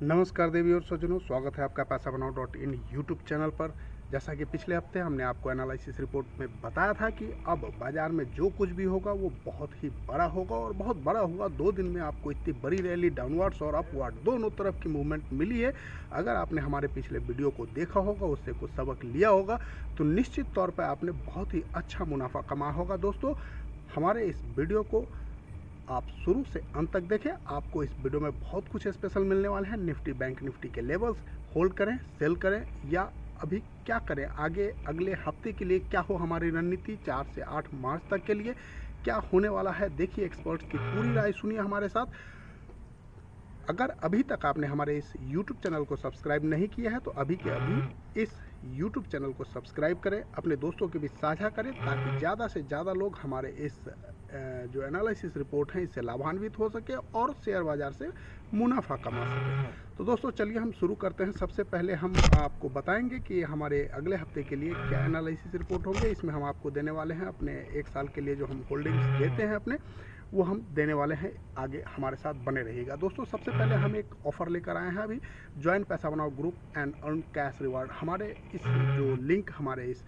नमस्कार देवी और सज्जनों, स्वागत है आपका पैसा बनाओ .in यूट्यूब चैनल पर। जैसा कि पिछले हफ्ते हमने आपको एनालिसिस रिपोर्ट में बताया था कि अब बाज़ार में जो कुछ भी होगा वो बहुत ही बड़ा होगा और बहुत बड़ा होगा। 2 दिन में आपको इतनी बड़ी रैली डाउनवर्ड्स और अपवर्ड दोनों तरफ की मूवमेंट मिली है। अगर आपने हमारे पिछले वीडियो को देखा होगा, उससे कुछ सबक लिया होगा, तो निश्चित तौर पर आपने बहुत ही अच्छा मुनाफा कमाया होगा। दोस्तों, हमारे इस वीडियो को आप शुरू से अंत तक देखें। आपको इस वीडियो में बहुत कुछ स्पेशल मिलने वाले हैं। निफ्टी बैंक निफ्टी के लेवल्स, होल्ड करें, सेल करें या अभी क्या करें, आगे अगले हफ्ते के लिए क्या हो हमारी रणनीति, 4 से 8 मार्च तक के लिए क्या होने वाला है। देखिए, एक्सपर्ट्स की पूरी राय सुनिए हमारे साथ। अगर अभी तक आपने हमारे इस YouTube चैनल को सब्सक्राइब नहीं किया है तो अभी के अभी इस YouTube चैनल को सब्सक्राइब करें, अपने दोस्तों के बीच साझा करें, ताकि ज़्यादा से ज़्यादा लोग हमारे इस जो एनालिसिस रिपोर्ट है इससे लाभान्वित हो सके और शेयर बाज़ार से मुनाफा कमा सके। तो दोस्तों, चलिए हम शुरू करते हैं। सबसे पहले हम आपको बताएंगे कि हमारे अगले हफ्ते के लिए क्या एनालिसिस रिपोर्ट होंगे। इसमें हम आपको देने वाले हैं अपने 1 साल के लिए जो हम होल्डिंग्स देते हैं अपने, वो हम देने वाले हैं। आगे हमारे साथ बने रहिएगा। दोस्तों, सबसे पहले हम एक ऑफ़र लेकर आए हैं अभी, ज्वाइन पैसा बनाओ group and earn cash reward. हमारे इस जो लिंक हमारे इस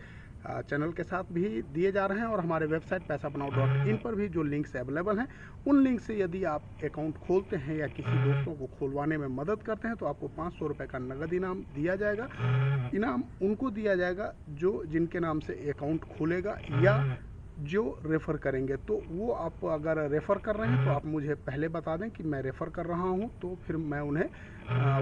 चैनल के साथ भी दिए जा रहे हैं और हमारे वेबसाइट पैसा बनाओ .in पर भी जो लिंक्स अवेलेबल हैं, उन लिंक से यदि आप अकाउंट खोलते हैं या किसी दोस्तों को खोलवाने में मदद करते हैं तो आपको 500 रुपये का नगद इनाम दिया जाएगा। इनाम उनको दिया जाएगा जो जिनके नाम से अकाउंट खुलेगा या जो रेफ़र करेंगे। तो वो आप अगर रेफ़र कर रहे हैं तो आप मुझे पहले बता दें कि मैं रेफ़र कर रहा हूं, तो फिर मैं उन्हें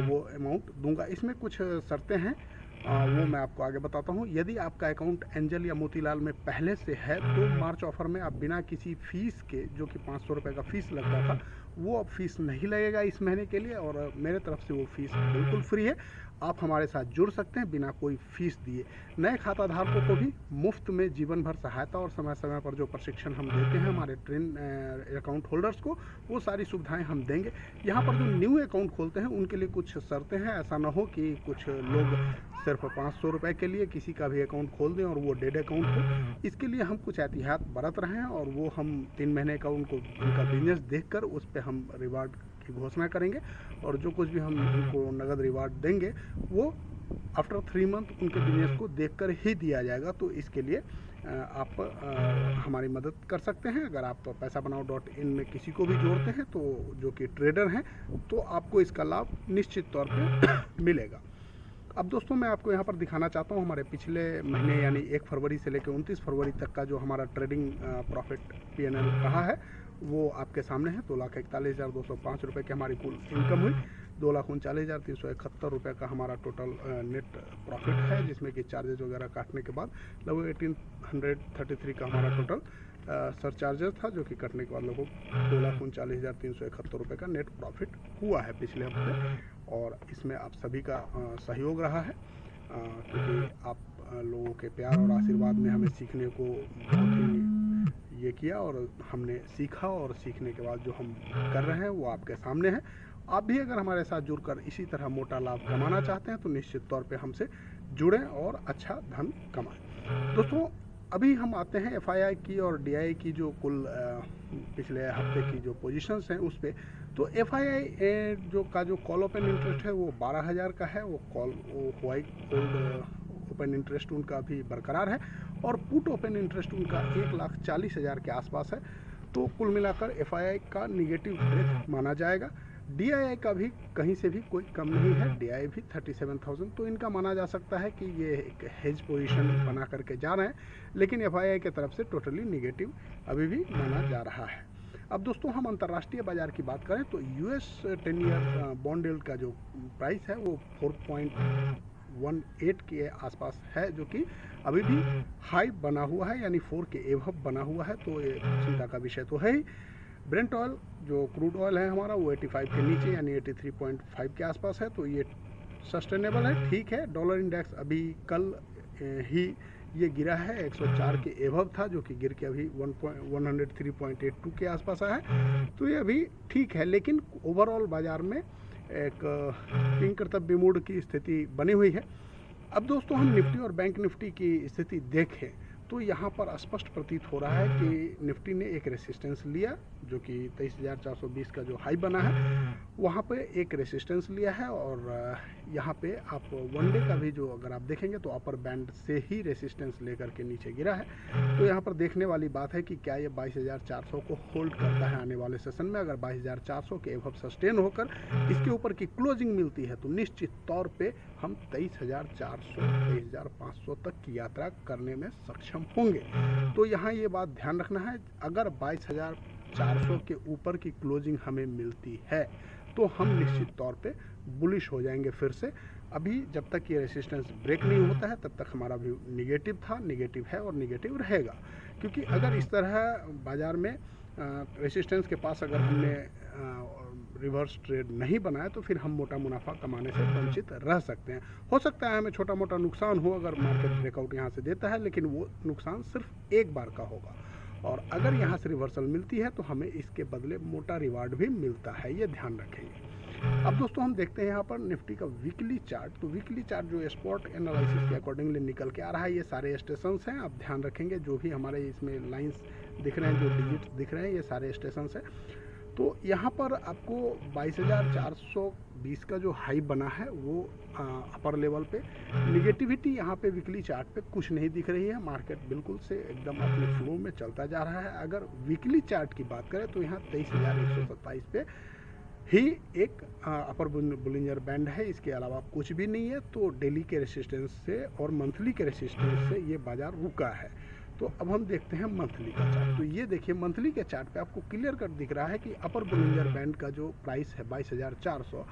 वो अमाउंट दूंगा। इसमें कुछ शर्तें हैं, वो मैं आपको आगे बताता हूं। यदि आपका अकाउंट एंजल या मोतीलाल में पहले से है तो मार्च ऑफ़र में आप बिना किसी फ़ीस के, जो कि 500 रुपये का फ़ीस लगता था, वो अब फ़ीस नहीं लगेगा इस महीने के लिए और मेरे तरफ से वो फ़ीस बिल्कुल फ्री है। आप हमारे साथ जुड़ सकते हैं बिना कोई फ़ीस दिए। नए खाता धारकों को भी मुफ्त में जीवन भर सहायता और समय समय पर जो प्रशिक्षण हम देते हैं हमारे अकाउंट होल्डर्स को, वो सारी सुविधाएं हम देंगे। यहाँ पर जो न्यू अकाउंट खोलते हैं उनके लिए कुछ शर्तें हैं। ऐसा ना हो कि कुछ लोग सिर्फ 500 रुपये के लिए किसी का भी अकाउंट खोल दें और वो डेड अकाउंट हो। इसके लिए हम कुछ एहतियात बरत रहे हैं और वो हम 3 महीने का उनका बिजनेस देखकर उस पर हम रिवार्ड की घोषणा करेंगे और जो कुछ भी हम उनको नगद रिवार्ड देंगे वो आफ्टर 3 मंथ उनके बिजनेस को देखकर ही दिया जाएगा। तो इसके लिए आप हमारी मदद कर सकते हैं। अगर आप पैसा बनाओ .in में किसी को भी जोड़ते हैं तो जो कि ट्रेडर हैं, तो आपको इसका लाभ निश्चित तौर पे मिलेगा। अब दोस्तों, मैं आपको यहाँ पर दिखाना चाहता हूँ हमारे पिछले महीने यानी 1 फरवरी से लेकर 29 फरवरी तक का जो हमारा ट्रेडिंग प्रॉफिट PNL रहा है, वो आपके सामने है। 2,41,205 रुपये की हमारी कुल इनकम हुई। 2,39,371 रुपये का हमारा टोटल नेट प्रॉफिट है, जिसमें कि चार्जेज वगैरह काटने के बाद लगभग 1833 का हमारा टोटल सर चार्जेस था, जो कि कटने के बाद लगभग 2,39,371 रुपये का नेट प्रॉफिट हुआ है पिछले हफ्ते। और इसमें आप सभी का सहयोग रहा है, क्योंकि आप लोगों के प्यार और आशीर्वाद ने हमें सीखने को बहुत ही ये किया और हमने सीखा और सीखने के बाद जो हम कर रहे हैं वो आपके सामने है। आप भी अगर हमारे साथ जुड़कर इसी तरह मोटा लाभ कमाना चाहते हैं तो निश्चित तौर पे हमसे जुड़ें और अच्छा धन कमाएं। दोस्तों, अभी हम आते हैं FII की और DI की जो कुल पिछले हफ्ते की जो पोजीशंस हैं उस पर। तो FII जो कॉल ओपन इंटरेस्ट है वो 12,000 का है। वो व्हाइट होल्ड ओपन इंटरेस्ट उनका भी बरकरार है और पुट ओपन इंटरेस्ट उनका 1,40,000 के आसपास है। तो कुल मिलाकर FII का निगेटिव ब्रेथ माना जाएगा। DII का भी कहीं से भी कोई कम नहीं है, DII भी 37,000। तो इनका माना जा सकता है कि ये एक हेज पोजीशन बना करके जा रहे हैं, लेकिन FII की तरफ से टोटली निगेटिव अभी भी माना जा रहा है। अब दोस्तों, हम अंतर्राष्ट्रीय बाजार की बात करें तो US 10 ईयर बॉन्ड यील्ड का जो प्राइस है वो 4.18 के आसपास है, जो कि अभी भी हाई बना हुआ है, यानी 4 के एवब बना हुआ है। तो ये चिंता का विषय तो है ही। ब्रेंट ऑयल जो क्रूड ऑयल है हमारा वो 85 के नीचे यानी 83.5 के आसपास है। तो ये सस्टेनेबल है, ठीक है। डॉलर इंडेक्स अभी कल ही ये गिरा है, 104 के एवब था, जो कि गिर के अभी 103.82 के आसपास आया है। तो ये अभी ठीक है, लेकिन ओवरऑल बाज़ार में एक किंग कर्तव्य मूड की स्थिति बनी हुई है। अब दोस्तों, हम निफ्टी और बैंक निफ्टी की स्थिति देखें तो यहाँ पर स्पष्ट प्रतीत हो रहा है कि निफ्टी ने एक रेसिस्टेंस लिया, जो कि 23,420 का जो हाई बना है वहाँ पे एक रेसिस्टेंस लिया है। और यहाँ पे आप वन डे का भी जो अगर आप देखेंगे तो अपर बैंड से ही रेसिस्टेंस लेकर के नीचे गिरा है। तो यहाँ पर देखने वाली बात है कि क्या ये 22,400 को होल्ड करता है आने वाले सेशन में। अगर 22,400 के एबव सस्टेन होकर इसके ऊपर की क्लोजिंग मिलती है तो निश्चित तौर पे हम 23,400 23,500 तक की यात्रा करने में सक्षम होंगे। तो यहाँ ये बात ध्यान रखना है, अगर 22,400 के ऊपर की क्लोजिंग हमें मिलती है तो हम निश्चित तौर पे बुलिश हो जाएंगे फिर से। अभी जब तक ये रेसिस्टेंस ब्रेक नहीं होता है तब तक हमारा व्यू निगेटिव था, निगेटिव है और निगेटिव रहेगा। क्योंकि अगर इस तरह बाज़ार में रेसिस्टेंस के पास अगर हमने रिवर्स ट्रेड नहीं बनाया तो फिर हम मोटा मुनाफा कमाने से वंचित रह सकते हैं। हो सकता है हमें छोटा मोटा नुकसान हो अगर मार्केट ब्रेकआउट यहाँ से देता है, लेकिन वो नुकसान सिर्फ एक बार का होगा। और अगर यहाँ से रिवर्सल मिलती है तो हमें इसके बदले मोटा रिवार्ड भी मिलता है, ये ध्यान रखेंगे। अब दोस्तों हम देखते हैं यहाँ पर निफ्टी का वीकली चार्ट। तो वीकली चार्ट जो स्पॉट एनालिसिस के अकॉर्डिंगली निकल के आ रहा है, ये सारे स्टेशंस हैं। आप ध्यान रखेंगे जो भी हमारे इसमें लाइंस दिख रहे हैं, जो डिजिट्स दिख रहे हैं, ये सारे स्टेशंस हैं। तो यहाँ पर आपको 22,420 का जो हाई बना है वो अपर लेवल पे निगेटिविटी यहाँ पे वीकली चार्ट पे कुछ नहीं दिख रही है। मार्केट बिल्कुल से एकदम अपने फ्लो में चलता जा रहा है। अगर वीकली चार्ट की बात करें तो यहाँ 23,127 पे ही एक अपर बुलिंजर बैंड है, इसके अलावा कुछ भी नहीं है। तो डेली के रेसिस्टेंस से और मंथली के रेसिस्टेंस से ये बाजार रुका है। तो अब हम देखते हैं मंथली का चार्ट। तो ये देखिए मंथली के चार्ट पे आपको क्लियर कट दिख रहा है कि अपर बुलिंजर बैंड का जो प्राइस है 22,400,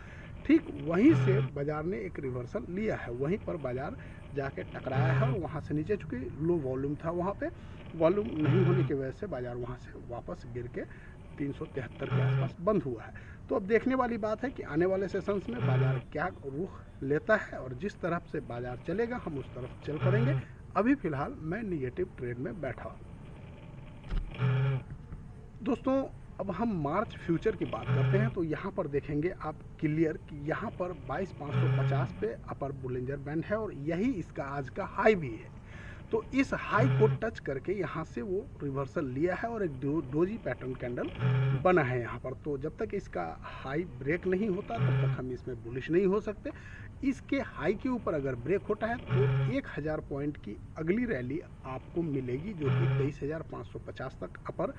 ठीक वहीं से बाजार ने एक रिवर्सल लिया है। वहीं पर बाजार जाके टकराया है और वहाँ से नीचे, चूँकि लो वॉल्यूम था वहाँ पे, वॉल्यूम नहीं होने की वजह से बाजार वहाँ से वापस गिर के 373 के आसपास बंद हुआ है। तो अब देखने वाली बात है कि आने वाले सेशंस में बाजार क्या रुख लेता है और जिस तरफ से बाजार चलेगा हम उस तरफ चल पड़ेंगे। अभी फिलहाल मैं निगेटिव ट्रेड में बैठा। दोस्तों अब हम मार्च फ्यूचर की बात करते हैं। तो यहाँ पर देखेंगे आप क्लियर कि यहाँ पर 22,550 पे अपर बुलिंजर बैंड है और यही इसका आज का हाई भी है। तो इस हाई को टच करके यहाँ से वो रिवर्सल लिया है और एक डोजी पैटर्न कैंडल बना है यहाँ पर। तो जब तक इसका हाई ब्रेक नहीं होता तब तक हम इसमें बुलिश नहीं हो सकते। इसके हाई के ऊपर अगर ब्रेक होता है तो 1,000 पॉइंट की अगली रैली आपको मिलेगी, जो कि 23,550 तक अपर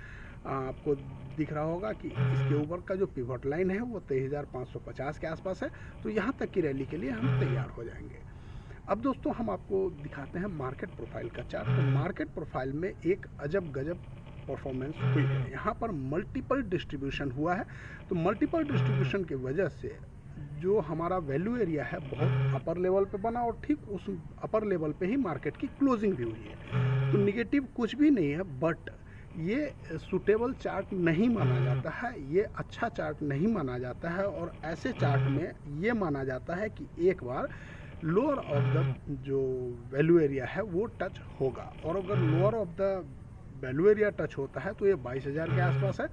आपको दिख रहा होगा कि इसके ऊपर का जो पिवट लाइन है वो 23,550 के आसपास है। तो यहाँ तक की रैली के लिए हम तैयार हो जाएंगे। अब दोस्तों हम आपको दिखाते हैं मार्केट प्रोफाइल का चार्ट। तो मार्केट प्रोफाइल में एक अजब गजब परफॉर्मेंस हुई है। यहाँ पर मल्टीपल डिस्ट्रीब्यूशन हुआ है। तो मल्टीपल डिस्ट्रीब्यूशन की वजह से जो हमारा वैल्यू एरिया है बहुत अपर लेवल पे बना और ठीक उस अपर लेवल पे ही मार्केट की क्लोजिंग भी हुई है। तो निगेटिव कुछ भी नहीं है, बट ये सूटेबल चार्ट नहीं माना जाता है, ये अच्छा चार्ट नहीं माना जाता है। और ऐसे चार्ट में ये माना जाता है कि एक बार लोअर ऑफ द जो वैल्यू एरिया है वो टच होगा, और अगर lower of the value area touch होता है तो ये 22,000 के आसपास है।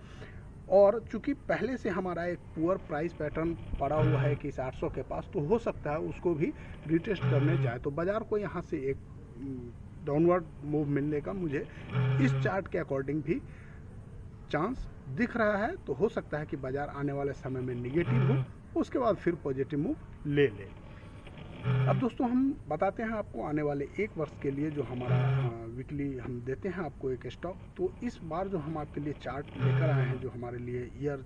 और चूंकि पहले से हमारा एक पुअर प्राइस पैटर्न पड़ा हुआ है कि 800 के पास, तो हो सकता है उसको भी रिटेस्ट करने जाए। तो बाज़ार को यहाँ से एक डाउनवर्ड मूव मिलने का मुझे इस चार्ट के अकॉर्डिंग भी चांस दिख रहा है। तो हो सकता है कि बाज़ार आने वाले समय में निगेटिव हो, उसके बाद फिर पॉजिटिव मूव ले ले। अब दोस्तों हम बताते हैं आपको आने वाले एक वर्ष के लिए जो हमारा वीकली हम देते हैं आपको एक स्टॉक। तो इस बार जो हम आपके लिए चार्ट लेकर आए हैं, जो हमारे लिए year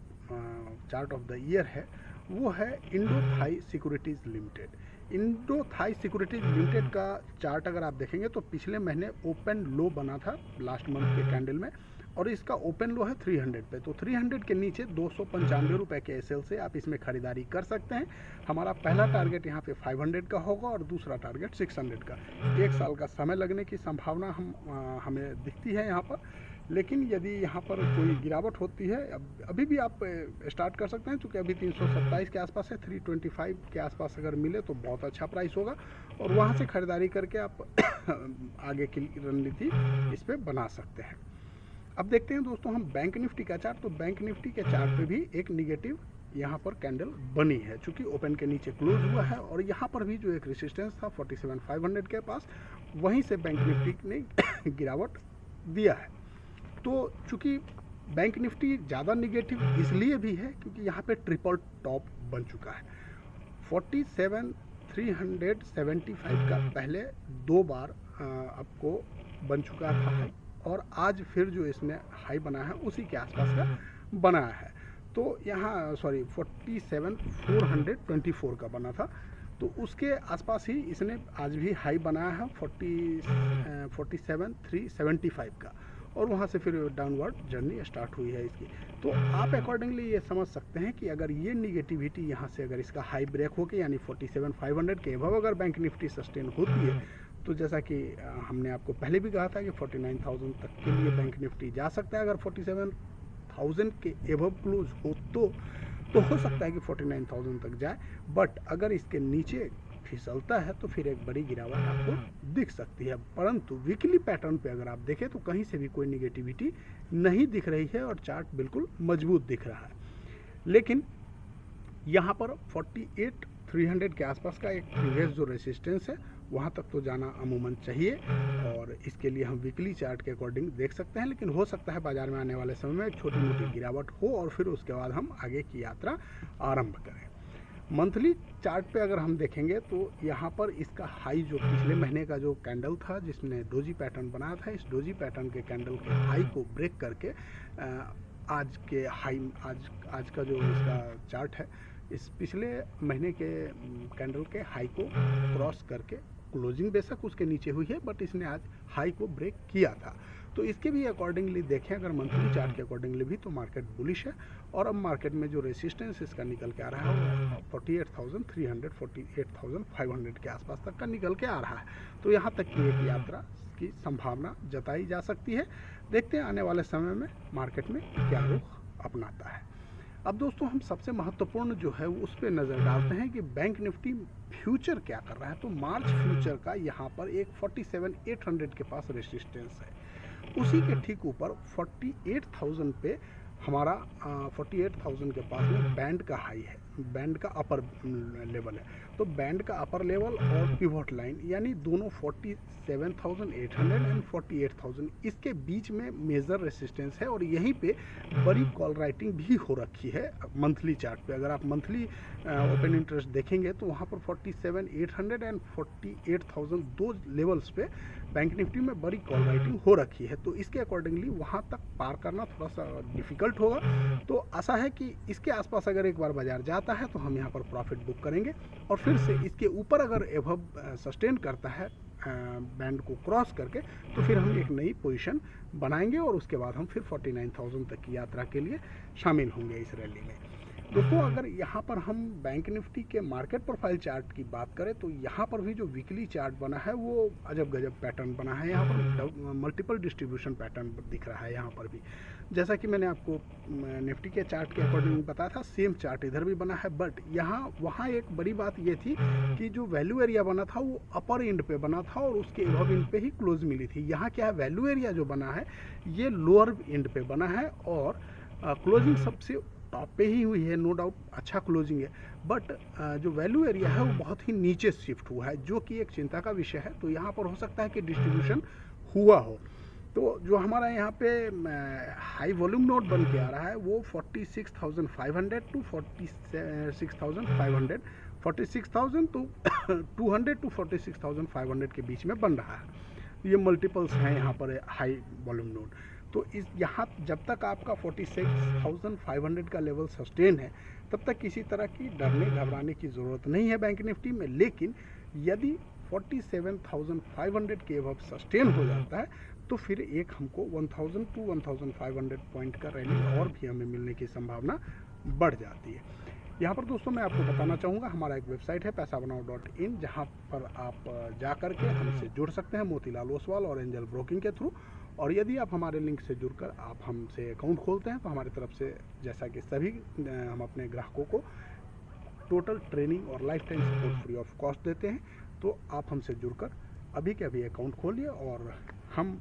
chart of the year है, वो है Indo Thai securities limited. Indo Thai securities limited का चार्ट अगर आप देखेंगे तो पिछले महीने ओपन लो बना था लास्ट मंथ के कैंडल में, और इसका ओपन लो है 300 पे। तो 300 के नीचे 295 रुपये के एसएल से आप इसमें ख़रीदारी कर सकते हैं। हमारा पहला टारगेट यहाँ पे 500 का होगा और दूसरा टारगेट 600 का। एक साल का समय लगने की संभावना हमें दिखती है यहाँ पर, लेकिन यदि यहाँ पर कोई गिरावट होती है अभी भी आप स्टार्ट कर सकते हैं, क्योंकि अभी 327 के आसपास है। 325 के आसपास अगर मिले तो बहुत अच्छा प्राइस होगा, और वहाँ से ख़रीदारी करके आप आगे की रणनीति इस पर बना सकते हैं। अब देखते हैं दोस्तों हम बैंक निफ्टी का चार्ट। तो बैंक निफ्टी के चार्ट पे भी एक निगेटिव यहाँ पर कैंडल बनी है, चूँकि ओपन के नीचे क्लोज हुआ है। और यहाँ पर भी जो एक रेसिस्टेंस था 47,500 के पास, वहीं से बैंक निफ्टी ने गिरावट दिया है। तो चूँकि बैंक निफ्टी ज़्यादा निगेटिव इसलिए भी है क्योंकि यहाँ पे ट्रिपल टॉप बन चुका है। 47,375 का पहले 2 बार आपको बन चुका था हाई, और आज फिर जो इसने हाई बना है उसी के आसपास का बनाया है। तो यहाँ 47,424 का बना था, तो उसके आसपास ही इसने आज भी हाई बनाया है 47,375 का, और वहाँ से फिर डाउनवर्ड जर्नी स्टार्ट हुई है इसकी। तो आप अकॉर्डिंगली ये समझ सकते हैं कि अगर ये निगेटिविटी यहाँ से अगर इसका हाई ब्रेक होकर यानी 47,500 के एबव अगर बैंक निफ्टी सस्टेन होती है, तो जैसा कि हमने आपको पहले भी कहा था कि 49,000 तक के लिए बैंक निफ्टी जा सकता है। अगर 47,000 के एबव क्लोज हो तो हो सकता है कि 49,000 तक जाए, बट अगर इसके नीचे फिसलता है तो फिर एक बड़ी गिरावट आपको दिख सकती है। परंतु वीकली पैटर्न पे अगर आप देखें तो कहीं से भी कोई निगेटिविटी नहीं दिख रही है और चार्ट बिल्कुल मजबूत दिख रहा है। लेकिन यहाँ पर 48,300 के आसपास का एक प्रीवियस जो रेसिस्टेंस है वहाँ तक तो जाना अमूमन चाहिए, और इसके लिए हम वीकली चार्ट के अकॉर्डिंग देख सकते हैं। लेकिन हो सकता है बाजार में आने वाले समय में एक छोटी मोटी गिरावट हो और फिर उसके बाद हम आगे की यात्रा आरंभ करें। मंथली चार्ट पे अगर हम देखेंगे तो यहाँ पर इसका हाई जो पिछले महीने का जो कैंडल था जिसने डोजी पैटर्न बनाया था, इस डोजी पैटर्न के कैंडल के हाई को ब्रेक करके आज के हाई आज का जो इसका चार्ट है इस पिछले महीने के कैंडल के हाई को क्रॉस करके क्लोजिंग बेशक उसके नीचे हुई है, बट इसने आज हाई को ब्रेक किया था। तो इसके भी अकॉर्डिंगली देखें अगर मंथली चार्ट के अकॉर्डिंगली भी तो मार्केट बुलिश है। और अब मार्केट में जो रेसिस्टेंस इसका निकल के आ रहा है वो 48,300 48,500 के आसपास तक का निकल के आ रहा है। तो यहाँ तक की एक यात्रा की संभावना जताई जा सकती है। देखते हैं आने वाले समय में मार्केट में क्या रुख अपनाता है। अब दोस्तों हम सबसे महत्वपूर्ण जो है उस पर नज़र डालते हैं कि बैंक निफ्टी फ्यूचर क्या कर रहा है। तो मार्च फ्यूचर का यहाँ पर एक 47,800 के पास रेसिस्टेंस है, उसी के ठीक ऊपर 48,000 पे हमारा 48,000 के पास में बैंड का हाई है, बैंड का अपर लेवल है। तो बैंड का अपर लेवल और पिवट लाइन यानी दोनों 47,800 एंड 48,000 इसके बीच में मेजर रेसिस्टेंस है, और यहीं पे बड़ी कॉल राइटिंग भी हो रखी है मंथली चार्ट पे। अगर आप मंथली ओपन इंटरेस्ट देखेंगे तो वहाँ पर 47,800 एंड 48,000 दो लेवल्स पे बैंक निफ्टी में बड़ी कॉल राइटिंग हो रखी है। तो इसके अकॉर्डिंगली वहाँ तक पार करना थोड़ा सा डिफ़िकल्ट होगा। तो आशा है कि इसके आसपास अगर एक बार बाजार जाता है तो हम यहाँ पर प्रॉफिट बुक करेंगे, और फिर से इसके ऊपर अगर एबव सस्टेन करता है बैंड को क्रॉस करके तो फिर हम एक नई पोजीशन बनाएंगे, और उसके बाद हम फिर 49,000 तक की यात्रा के लिए शामिल होंगे इस रैली में। दोस्तों अगर यहाँ पर हम बैंक निफ्टी के मार्केट प्रोफाइल चार्ट की बात करें तो यहाँ पर भी जो वीकली चार्ट बना है वो अजब गजब पैटर्न बना है। यहाँ पर मल्टीपल डिस्ट्रीब्यूशन पैटर्न दिख रहा है। यहाँ पर भी जैसा कि मैंने आपको निफ्टी के चार्ट के अकॉर्डिंग बताया था, सेम चार्ट इधर भी बना है, बट यहाँ वहाँ एक बड़ी बात ये थी कि जो वैल्यू एरिया बना था वो अपर एंड पे बना था और उसके एबव एंड पे ही क्लोज मिली थी। यहाँ क्या है, वैल्यू एरिया जो बना है ये लोअर एंड पे बना है और क्लोजिंग सबसे टॉप पे ही हुई है, नो डाउट अच्छा क्लोजिंग है, बट जो वैल्यू एरिया है वो बहुत ही नीचे शिफ्ट हुआ है, जो कि एक चिंता का विषय है। तो यहाँ पर हो सकता है कि डिस्ट्रीब्यूशन हुआ हो। तो जो हमारा यहाँ पे हाई वॉल्यूम नोट बन के आ रहा है वो 46,500 टू 46,500 46,000 टू 200 टू 46,500 के बीच में बन रहा है। ये मल्टीपल्स हैं यहाँ पर हाई वॉल्यूम नोट। तो इस यहाँ जब तक आपका 46,500 का लेवल सस्टेन है तब तक किसी तरह की डरने घबराने की ज़रूरत नहीं है बैंक निफ्टी में। लेकिन यदि 47,500 के अबव सस्टेन हो जाता है तो फिर एक हमको 1,000 टू 1,500 पॉइंट का रैली और भी हमें मिलने की संभावना बढ़ जाती है। यहाँ पर दोस्तों मैं आपको बताना चाहूँगा हमारा एक वेबसाइट है paisabanav.in, जहाँ पर आप जा कर के हमसे जुड़ सकते हैं मोतीलाल ओसवाल और एंजल ब्रोकिंग के थ्रू। और यदि आप हमारे लिंक से जुड़कर आप हमसे अकाउंट खोलते हैं तो हमारी तरफ से जैसा कि सभी हम अपने ग्राहकों को टोटल ट्रेनिंग और life time support free of cost देते हैं। तो आप हमसे जुड़कर अभी के अभी अकाउंट खोलिए और हम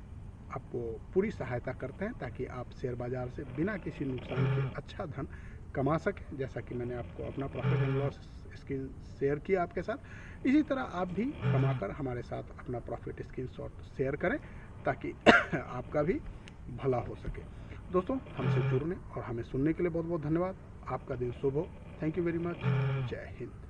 आपको पूरी सहायता करते हैं ताकि आप शेयर बाज़ार से बिना किसी नुकसान के अच्छा धन कमा सकें, जैसा कि मैंने आपको अपना profit and loss screen share किया आपके साथ। इसी तरह आप भी कमाकर हमारे साथ अपना प्रॉफिट स्क्रीनशॉट शेयर करें ताकि आपका भी भला हो सके। दोस्तों, हमसे जुड़ने और हमें सुनने के लिए बहुत बहुत धन्यवाद। आपका दिन शुभ हो। Thank you very much. जय हिंद।